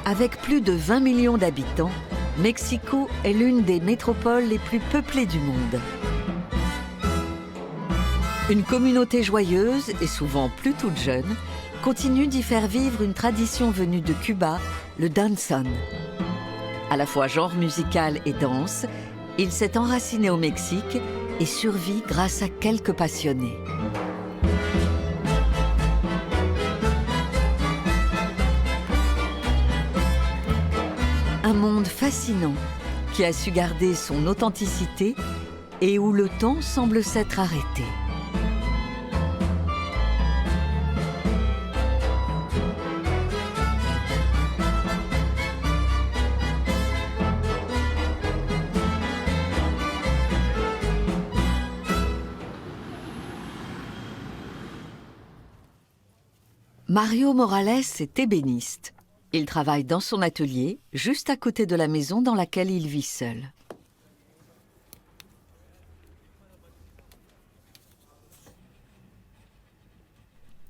Avec plus de 20 millions d'habitants, Mexico est l'une des métropoles les plus peuplées du monde. Une communauté joyeuse et souvent plus toute jeune continue d'y faire vivre une tradition venue de Cuba, le danzón. À la fois genre musical et danse, il s'est enraciné au Mexique et survit grâce à quelques passionnés. Un monde fascinant qui a su garder son authenticité et où le temps semble s'être arrêté. Mario Morales est ébéniste. Il travaille dans son atelier, juste à côté de la maison dans laquelle il vit seul.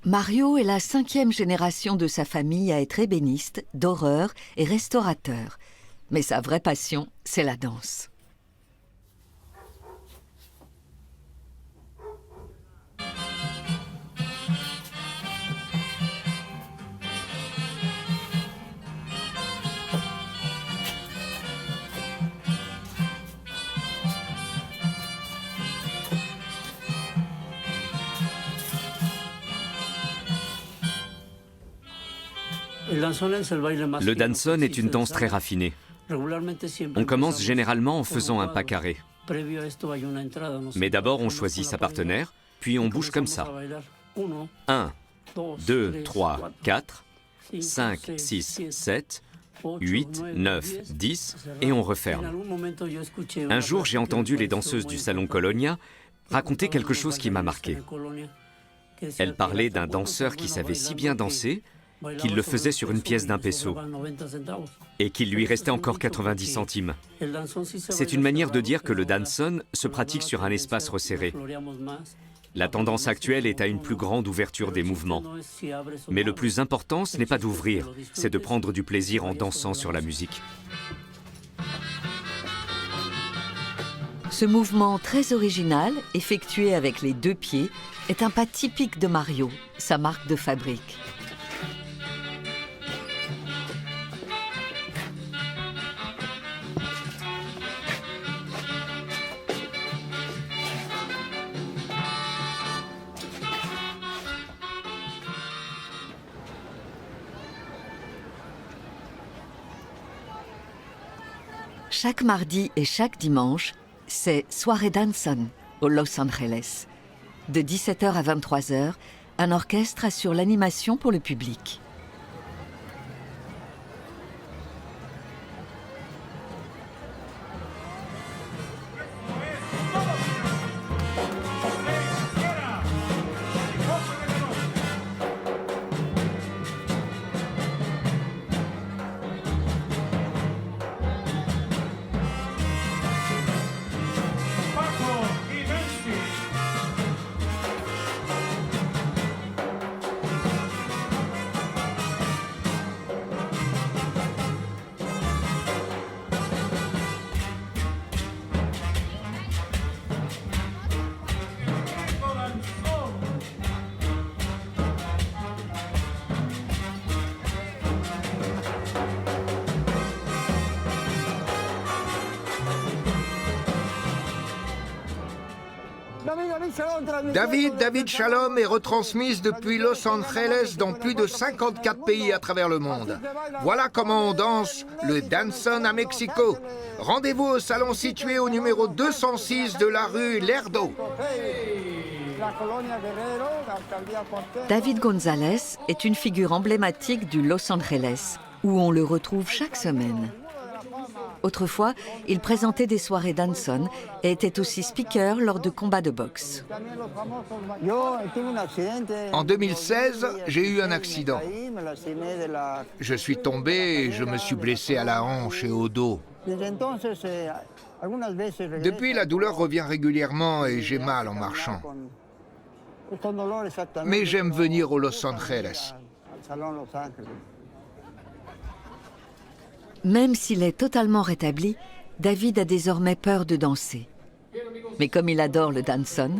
Mario est la 5e génération de sa famille à être ébéniste, doreur et restaurateur. Mais sa vraie passion, c'est la danse. Le danzón est une danse très raffinée. On commence généralement en faisant un pas carré. Mais d'abord, on choisit sa partenaire, puis on bouge comme ça. 1, 2, 3, 4, 5, 6, 7, 8, 9, 10, et on referme. Un jour, j'ai entendu les danseuses du salon Colonia raconter quelque chose qui m'a marqué. Elles parlaient d'un danseur qui savait si bien danser qu'il le faisait sur une pièce d'un peso et qu'il lui restait encore 90 centimes. C'est une manière de dire que le danzón se pratique sur un espace resserré. La tendance actuelle est à une plus grande ouverture des mouvements. Mais le plus important, ce n'est pas d'ouvrir, c'est de prendre du plaisir en dansant sur la musique. Ce mouvement très original, effectué avec les 2 pieds, est un pas typique de Mario, sa marque de fabrique. Chaque mardi et chaque dimanche, c'est Soirée Danzón au Los Angeles. De 17h à 23h, un orchestre assure l'animation pour le public. David Shalom est retransmise depuis Los Angeles dans plus de 54 pays à travers le monde. Voilà comment on danse le danzón à Mexico. Rendez-vous au salon situé au numéro 206 de la rue Lerdo. David González est une figure emblématique du Los Angeles, où on le retrouve chaque semaine. Autrefois, il présentait des soirées danzón et était aussi speaker lors de combats de boxe. En 2016, j'ai eu un accident. Je suis tombé et je me suis blessé à la hanche et au dos. Depuis, la douleur revient régulièrement et j'ai mal en marchant. Mais j'aime venir au Los Angeles. Même s'il est totalement rétabli, David a désormais peur de danser. Mais comme il adore le dancehall,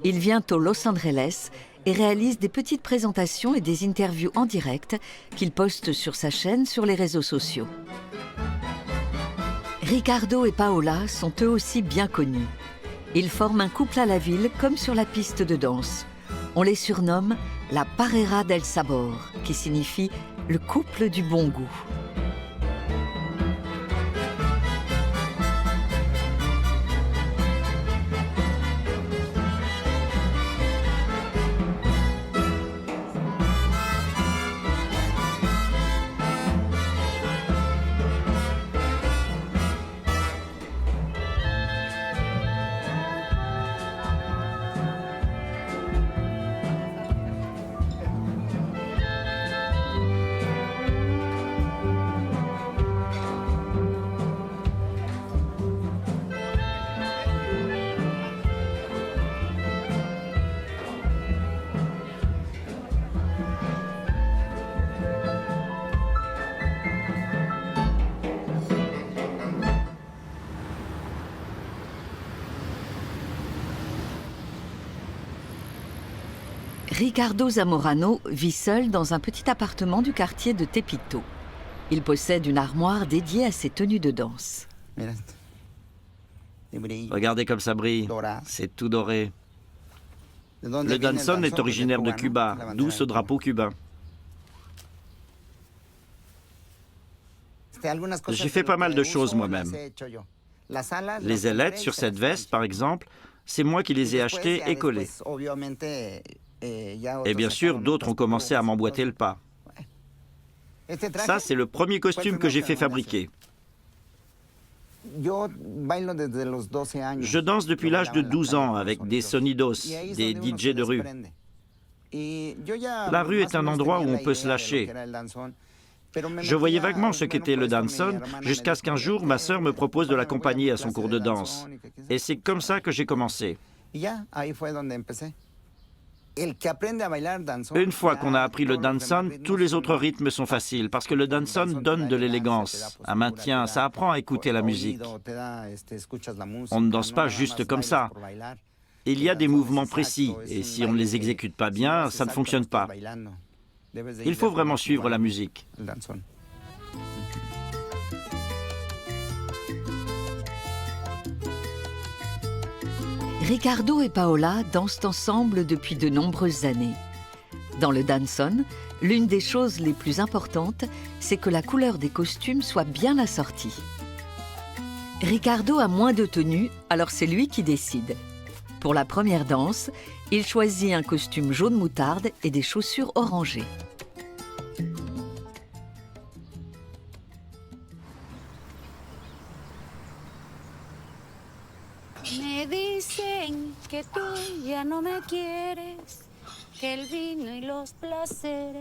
il vient au Los Angeles et réalise des petites présentations et des interviews en direct qu'il poste sur sa chaîne sur les réseaux sociaux. Ricardo et Paola sont eux aussi bien connus. Ils forment un couple à la ville comme sur la piste de danse. On les surnomme la Parera del Sabor, qui signifie le couple du bon goût. Ricardo Zamorano vit seul dans un petit appartement du quartier de Tepito. Il possède une armoire dédiée à ses tenues de danse. Regardez comme ça brille, c'est tout doré. Le dancehall est originaire de Cuba, d'où ce drapeau cubain. J'ai fait pas mal de choses moi-même. Les ailettes sur cette veste, par exemple, c'est moi qui les ai achetées et collées. Et bien sûr, d'autres ont commencé à m'emboîter le pas. Ça, c'est le premier costume que j'ai fait fabriquer. Je danse depuis l'âge de 12 ans avec des sonidos, des DJ de rue. La rue est un endroit où on peut se lâcher. Je voyais vaguement ce qu'était le dancehall jusqu'à ce qu'un jour, ma sœur me propose de l'accompagner à son cours de danse. Et c'est comme ça que j'ai commencé. Une fois qu'on a appris le dancehall, tous les autres rythmes sont faciles parce que le dancehall donne de l'élégance, un maintien, ça apprend à écouter la musique. On ne danse pas juste comme ça. Il y a des mouvements précis et si on ne les exécute pas bien, ça ne fonctionne pas. Il faut vraiment suivre la musique. Ricardo et Paola dansent ensemble depuis de nombreuses années. Dans le dancehall, l'une des choses les plus importantes, c'est que la couleur des costumes soit bien assortie. Ricardo a moins de tenues, alors c'est lui qui décide. Pour la première danse, il choisit un costume jaune moutarde et des chaussures orangées. Me dicen que tú ya no me quieres, que el vino y los placeres.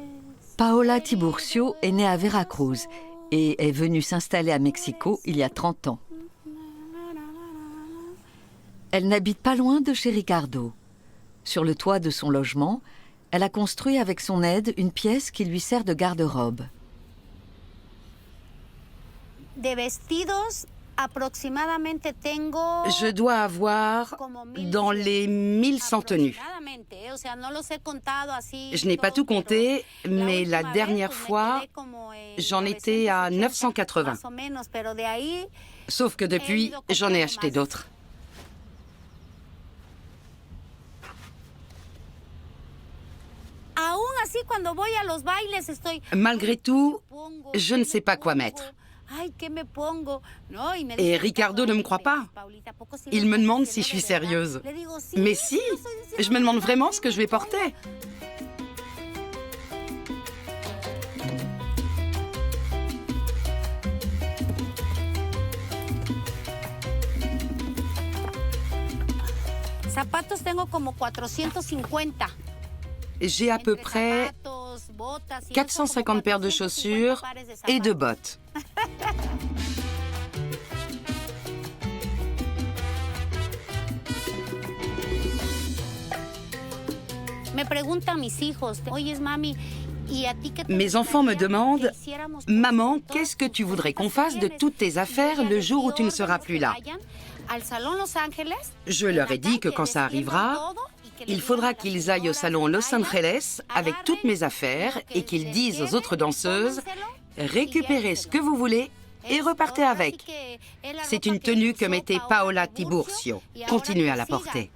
Paola Tiburcio est née à Veracruz et est venue s'installer à Mexico il y a 30 ans. Elle n'habite pas loin de chez Ricardo. Sur le toit de son logement, elle a construit avec son aide une pièce qui lui sert de garde-robe. De vestidos. Je dois avoir dans les 1100 tenues. Je n'ai pas tout compté, mais la dernière fois, j'en étais à 980. Sauf que depuis, j'en ai acheté d'autres. Malgré tout, je ne sais pas quoi mettre. Et Ricardo ne me croit pas. Il me demande si je suis sérieuse. Mais si, je me demande vraiment ce que je vais porter. Zapatos tengo como 450. J'ai à peu près 450 paires de chaussures et de bottes. Me preguntan mis hijos, oyes mami, Mes enfants me demandent « Maman, qu'est-ce que tu voudrais qu'on fasse de toutes tes affaires le jour où tu ne seras plus là ?» Je leur ai dit que quand ça arrivera, il faudra qu'ils aillent au salon Los Angeles avec toutes mes affaires et qu'ils disent aux autres danseuses « Récupérez ce que vous voulez et repartez avec. » C'est une tenue que mettait Paola Tiburcio. Continuez à la porter.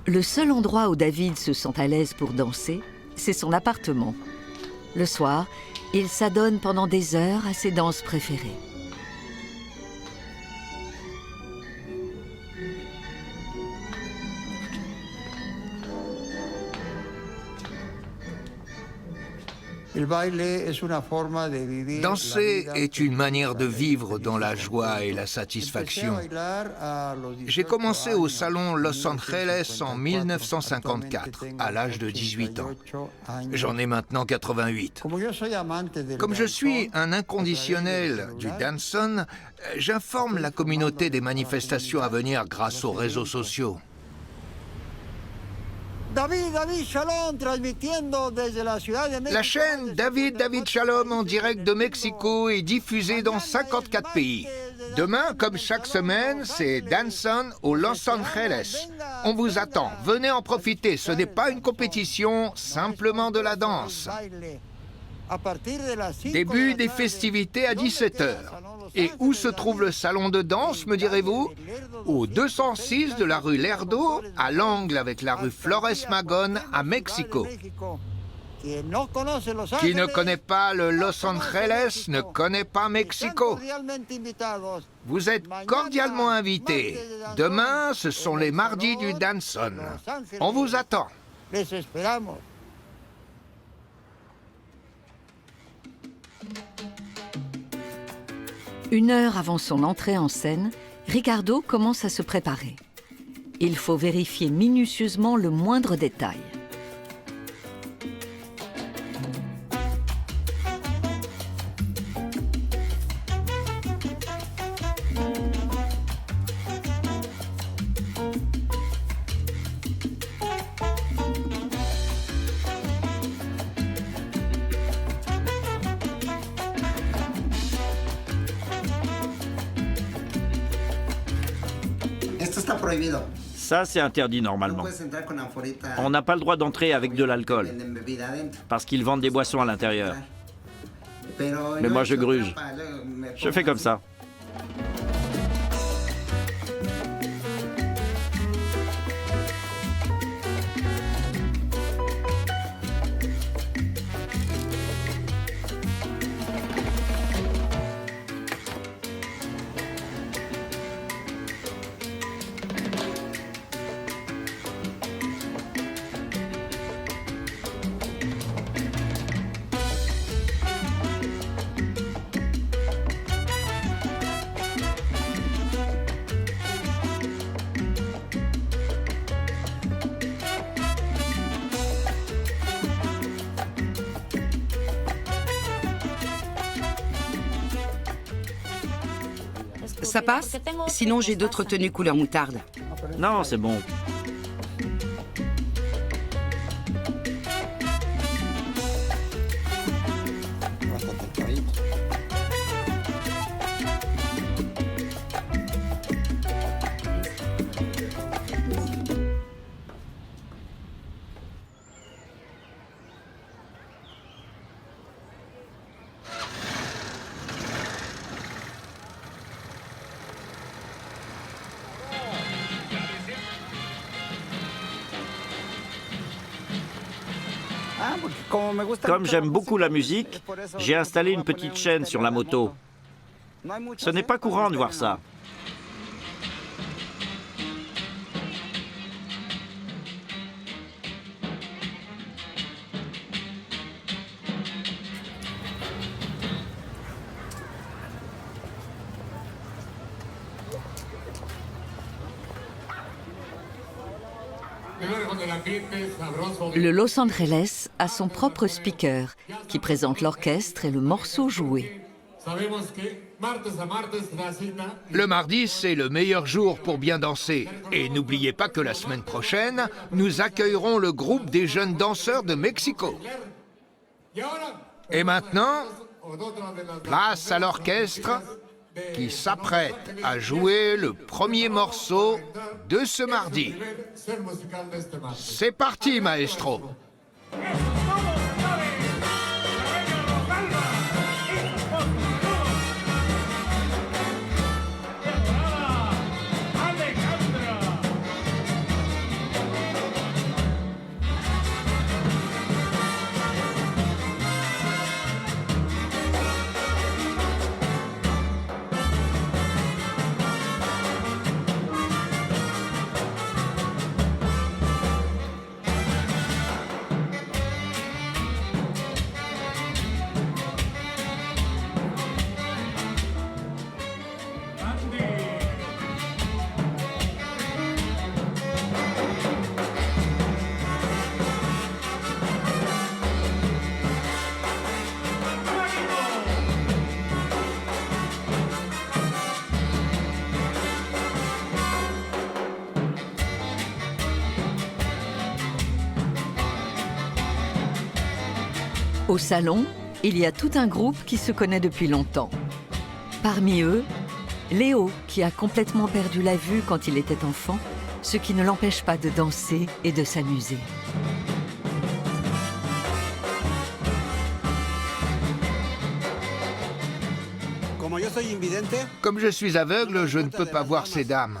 Le seul endroit où David se sent à l'aise pour danser, c'est son appartement. Le soir, il s'adonne pendant des heures à ses danses préférées. Danser est une manière de vivre dans la joie et la satisfaction. J'ai commencé au salon Los Angeles en 1954, à l'âge de 18 ans. J'en ai maintenant 88. Comme je suis un inconditionnel du dancehall, j'informe la communauté des manifestations à venir grâce aux réseaux sociaux. La chaîne David Shalom en direct de Mexico est diffusée dans 54 pays. Demain, comme chaque semaine, c'est Dancehall au Los Angeles. On vous attend, venez en profiter, ce n'est pas une compétition, simplement de la danse. Début des festivités à 17h. Et où se trouve le salon de danse, me direz-vous? Au 206 de la rue Lerdo, à l'angle avec la rue Flores Magón à Mexico. Qui ne connaît pas le Los Angeles ne connaît pas Mexico. Vous êtes cordialement invités. Demain, ce sont les mardis du dancehall. On vous attend. Une heure avant son entrée en scène, Ricardo commence à se préparer. Il faut vérifier minutieusement le moindre détail. Ça, c'est interdit normalement. On n'a pas le droit d'entrer avec de l'alcool, parce qu'ils vendent des boissons à l'intérieur. Mais moi, je gruge. Je fais comme ça. Ça passe? Sinon, j'ai d'autres tenues couleur moutarde. Non, c'est bon. Comme j'aime beaucoup la musique, j'ai installé une petite chaîne sur la moto. Ce n'est pas courant de voir ça. Le Los Angeles a son propre speaker qui présente l'orchestre et le morceau joué. Le mardi, c'est le meilleur jour pour bien danser. Et n'oubliez pas que la semaine prochaine, nous accueillerons le groupe des jeunes danseurs de Mexico. Et maintenant, place à l'orchestre qui s'apprête à jouer le premier morceau de ce mardi. C'est parti, maestro! Au salon, il y a tout un groupe qui se connaît depuis longtemps. Parmi eux, Léo, qui a complètement perdu la vue quand il était enfant, ce qui ne l'empêche pas de danser et de s'amuser. Comme je suis aveugle, je ne peux pas voir ces dames.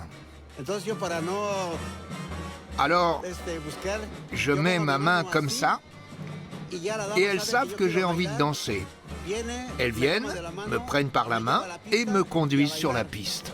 Alors, je mets ma main comme ça, et elles savent que j'ai envie de danser. Elles viennent, me prennent par la main et me conduisent sur la piste.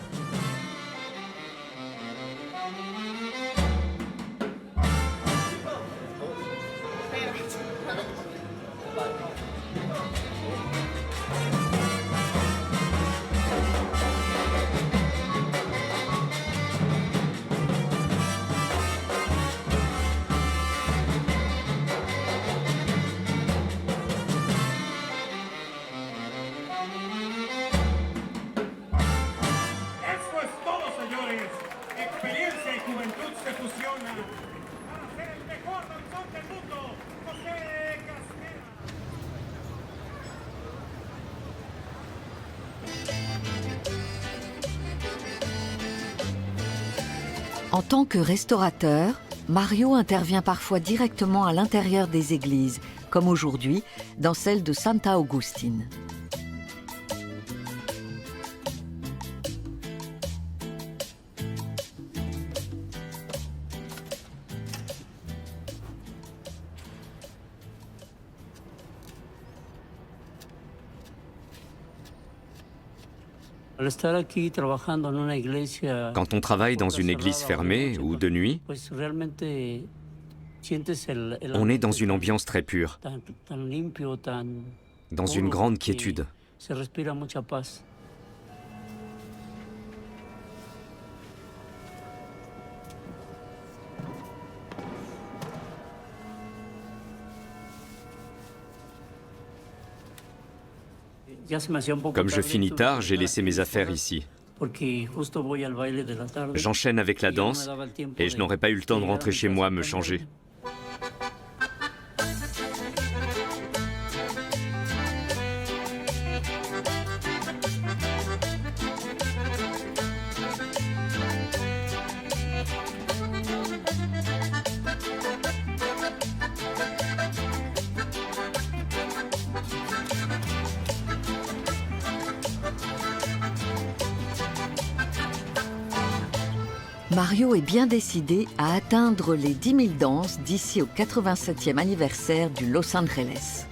En tant que restaurateur, Mario intervient parfois directement à l'intérieur des églises, comme aujourd'hui dans celle de Santa Augustine. Quand on travaille dans une église fermée ou de nuit, on est dans une ambiance très pure, dans une grande quiétude. Comme je finis tard, j'ai laissé mes affaires ici. J'enchaîne avec la danse et je n'aurai pas eu le temps de rentrer chez moi me changer. Mario est bien décidé à atteindre les 10 000 danses d'ici au 87e anniversaire du Los Angeles.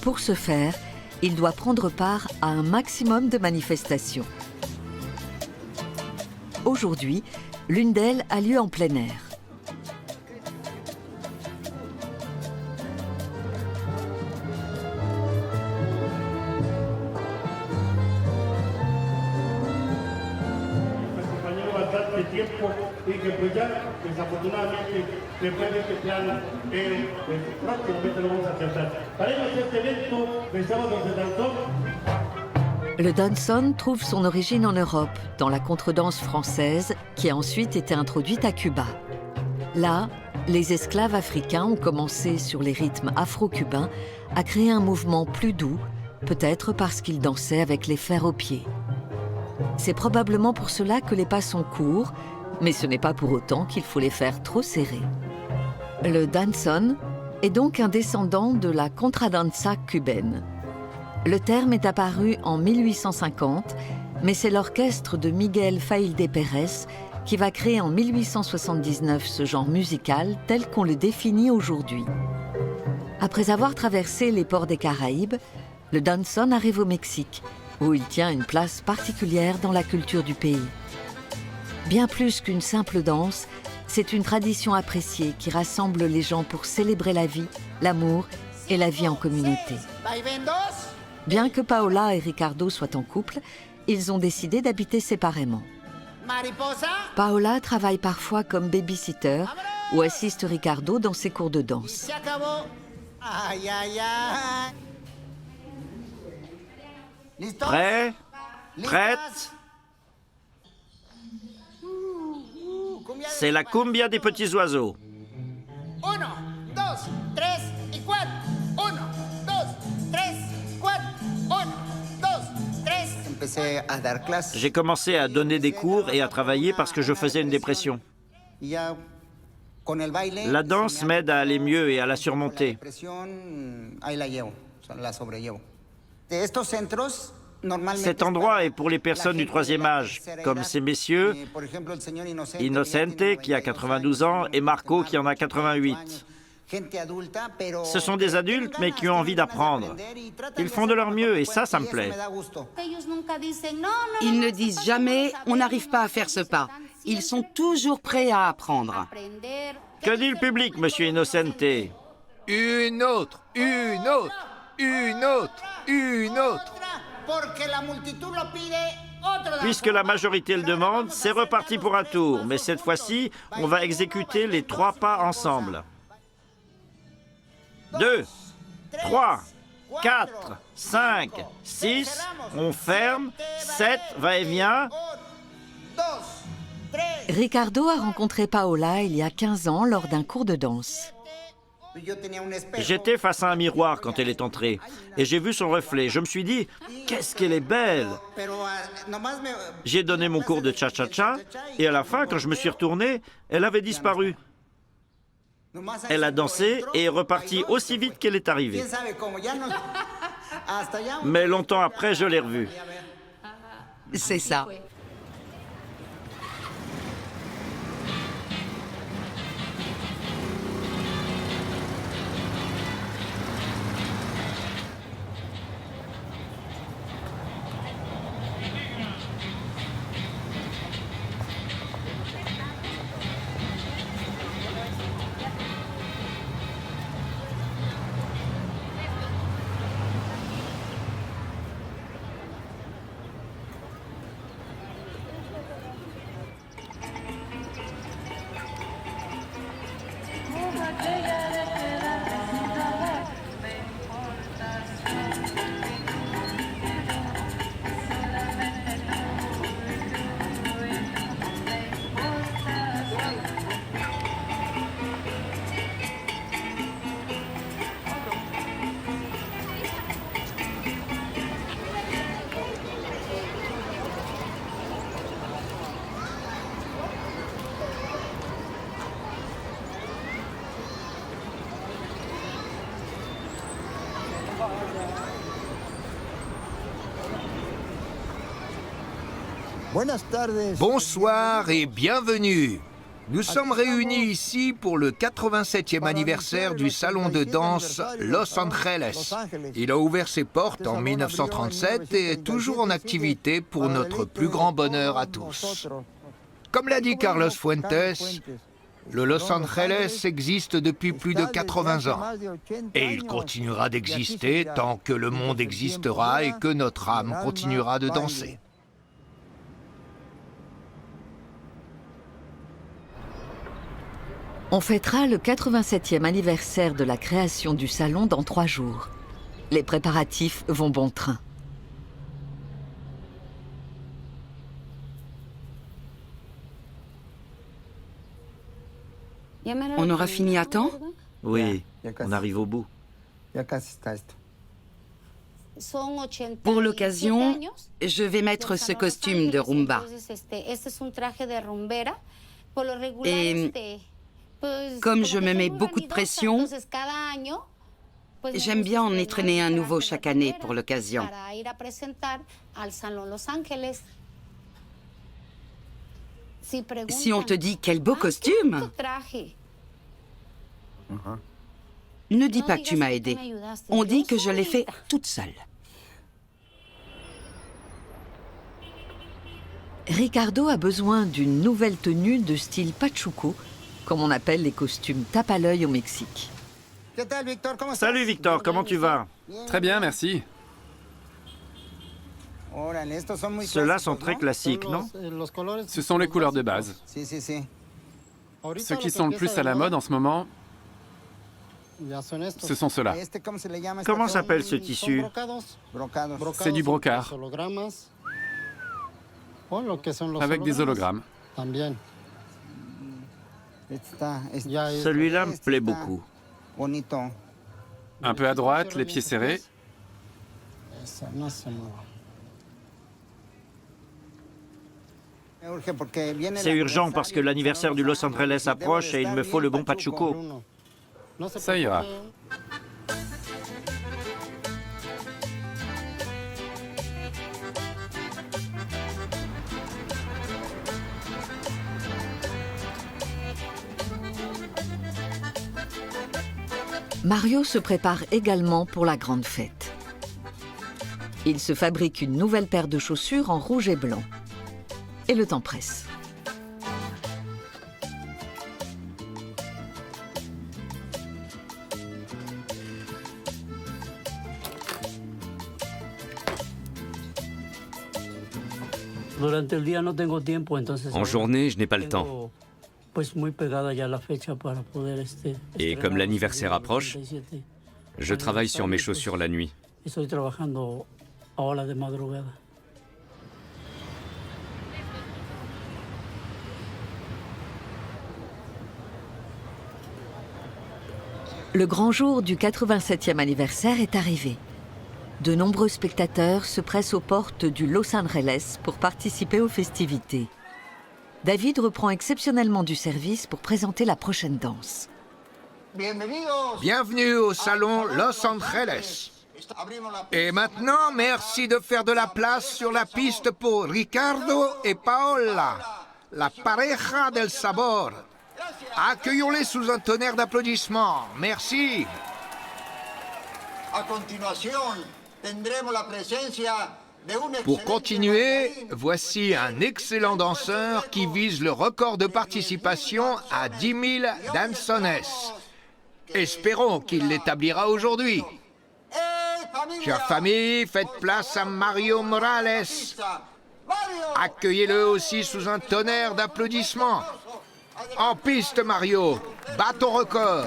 Pour ce faire, il doit prendre part à un maximum de manifestations. Aujourd'hui, l'une d'elles a lieu en plein air. tiempo y que pues ya desafortunadamente después de este plan pues próximamente lo vamos a alcanzar. Haremos este evento de sábado de danzón. Le danzón trouve son origine en Europe, dans la contredanse française qui a ensuite été introduite à Cuba. Là, les esclaves africains ont commencé sur les rythmes afro-cubains à créer un mouvement plus doux, peut-être parce qu'ils dansaient avec les fers aux pieds. C'est probablement pour cela que les pas sont courts, mais ce n'est pas pour autant qu'il faut les faire trop serrés. Le danzón est donc un descendant de la contradanza cubaine. Le terme est apparu en 1850, mais c'est l'orchestre de Miguel Failde Pérez qui va créer en 1879 ce genre musical tel qu'on le définit aujourd'hui. Après avoir traversé les ports des Caraïbes, le danzón arrive au Mexique, où il tient une place particulière dans la culture du pays. Bien plus qu'une simple danse, c'est une tradition appréciée qui rassemble les gens pour célébrer la vie, l'amour et la vie en communauté. Bien que Paola et Ricardo soient en couple, ils ont décidé d'habiter séparément. Paola travaille parfois comme babysitter ou assiste Ricardo dans ses cours de danse. Prêt? Prête? C'est la cumbia des petits oiseaux. 1, 2, 3 y 4. 1, 2, 3, 4. 1, 2, 3. J'ai commencé à donner des cours et à travailler parce que je faisais une dépression. La danse m'aide à aller mieux et à la surmonter. Cet endroit est pour les personnes du troisième âge, comme ces messieurs, Inocente qui a 92 ans et Marco qui en a 88. Ce sont des adultes mais qui ont envie d'apprendre. Ils font de leur mieux et ça me plaît. Ils ne disent jamais « on n'arrive pas à faire ce pas ». Ils sont toujours prêts à apprendre. Que dit le public, monsieur Inocente? Une autre, une autre, une autre, une autre. Puisque la majorité le demande, c'est reparti pour un tour. Mais cette fois-ci, on va exécuter les 3 pas ensemble. 2, 3, 4, 5, 6, on ferme, 7, va-et-vient. Ricardo a rencontré Paola il y a 15 ans lors d'un cours de danse. J'étais face à un miroir quand elle est entrée et j'ai vu son reflet. Je me suis dit, qu'est-ce qu'elle est belle! J'ai donné mon cours de cha-cha-cha et à la fin, quand je me suis retourné, elle avait disparu. Elle a dansé et est repartie aussi vite qu'elle est arrivée. Mais longtemps après, je l'ai revue. C'est ça. Bonsoir et bienvenue. Nous sommes réunis ici pour le 87e anniversaire du salon de danse Los Angeles. Il a ouvert ses portes en 1937 et est toujours en activité pour notre plus grand bonheur à tous. Comme l'a dit Carlos Fuentes, le Los Angeles existe depuis plus de 80 ans et il continuera d'exister tant que le monde existera et que notre âme continuera de danser. On fêtera le 87e anniversaire de la création du salon dans 3 jours. Les préparatifs vont bon train. On aura fini à temps? Oui, on arrive au bout. Pour l'occasion, je vais mettre ce costume de rumba. Et comme je me mets beaucoup de pression, j'aime bien en étrenner un nouveau chaque année pour l'occasion. Si on te dit quel beau costume, ne dis pas que tu m'as aidé. On dit que je l'ai fait toute seule. Ricardo a besoin d'une nouvelle tenue de style pachuco, comme on appelle les costumes tape à l'œil au Mexique. Salut Victor, comment tu vas? Très bien, merci. Ceux-là sont très classiques, non? Ce sont les couleurs de base. Ceux qui sont le plus à la mode en ce moment, ce sont ceux-là. Comment s'appelle ce tissu? C'est du brocart, avec des hologrammes. Celui-là me plaît beaucoup. Un peu à droite, les pieds serrés. C'est urgent parce que l'anniversaire du Los Angeles approche et il me faut le bon pachuco. Ça ira. Mario se prépare également pour la grande fête. Il se fabrique une nouvelle paire de chaussures en rouge et blanc. Et le temps presse. En journée, je n'ai pas le temps. Et comme l'anniversaire approche, je travaille sur mes chaussures la nuit. Le grand jour du 87e anniversaire est arrivé. De nombreux spectateurs se pressent aux portes du Los Angeles pour participer aux festivités. David reprend exceptionnellement du service pour présenter la prochaine danse. Bienvenue au salon Los Angeles. Et maintenant, merci de faire de la place sur la piste pour Ricardo et Paola, la pareja del sabor. Accueillons-les sous un tonnerre d'applaudissements. Merci. Pour continuer, voici un excellent danseur qui vise le record de participation à 10 000 danzones. Espérons qu'il l'établira aujourd'hui. Chère famille, faites place à Mario Morales. Accueillez-le aussi sous un tonnerre d'applaudissements. En piste, Mario, bats ton record.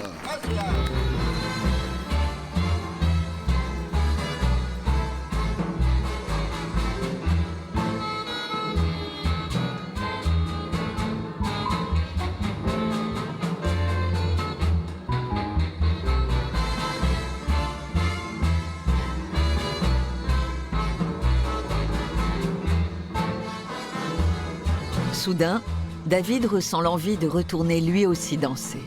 Soudain, David ressent l'envie de retourner lui aussi danser.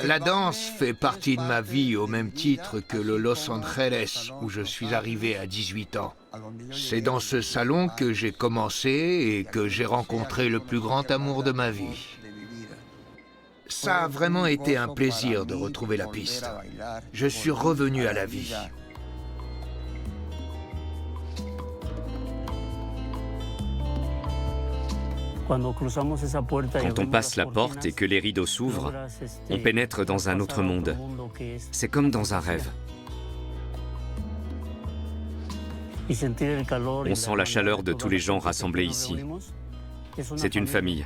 La danse fait partie de ma vie au même titre que le Los Angeles, où je suis arrivé à 18 ans. C'est dans ce salon que j'ai commencé et que j'ai rencontré le plus grand amour de ma vie. Ça a vraiment été un plaisir de retrouver la piste. Je suis revenu à la vie. Quand on passe la porte et que les rideaux s'ouvrent, on pénètre dans un autre monde. C'est comme dans un rêve. On sent la chaleur de tous les gens rassemblés ici. C'est une famille.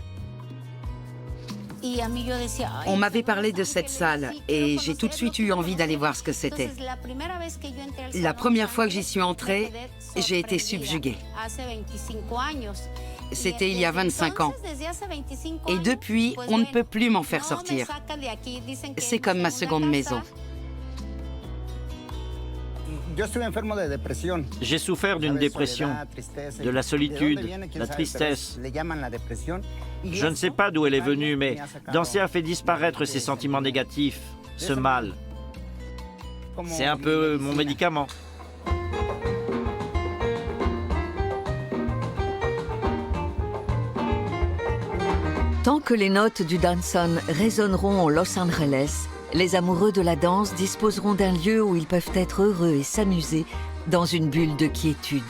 On m'avait parlé de cette salle et j'ai tout de suite eu envie d'aller voir ce que c'était. La première fois que j'y suis entrée, j'ai été subjuguée. C'était il y a 25 ans. Et depuis, on ne peut plus m'en faire sortir. C'est comme ma seconde maison. J'ai souffert d'une dépression, de la solitude, la tristesse. Je ne sais pas d'où elle est venue, mais danser a fait disparaître ces sentiments négatifs, ce mal. C'est un peu mon médicament. Tant que les notes du danson résonneront en Los Angeles, les amoureux de la danse disposeront d'un lieu où ils peuvent être heureux et s'amuser dans une bulle de quiétude.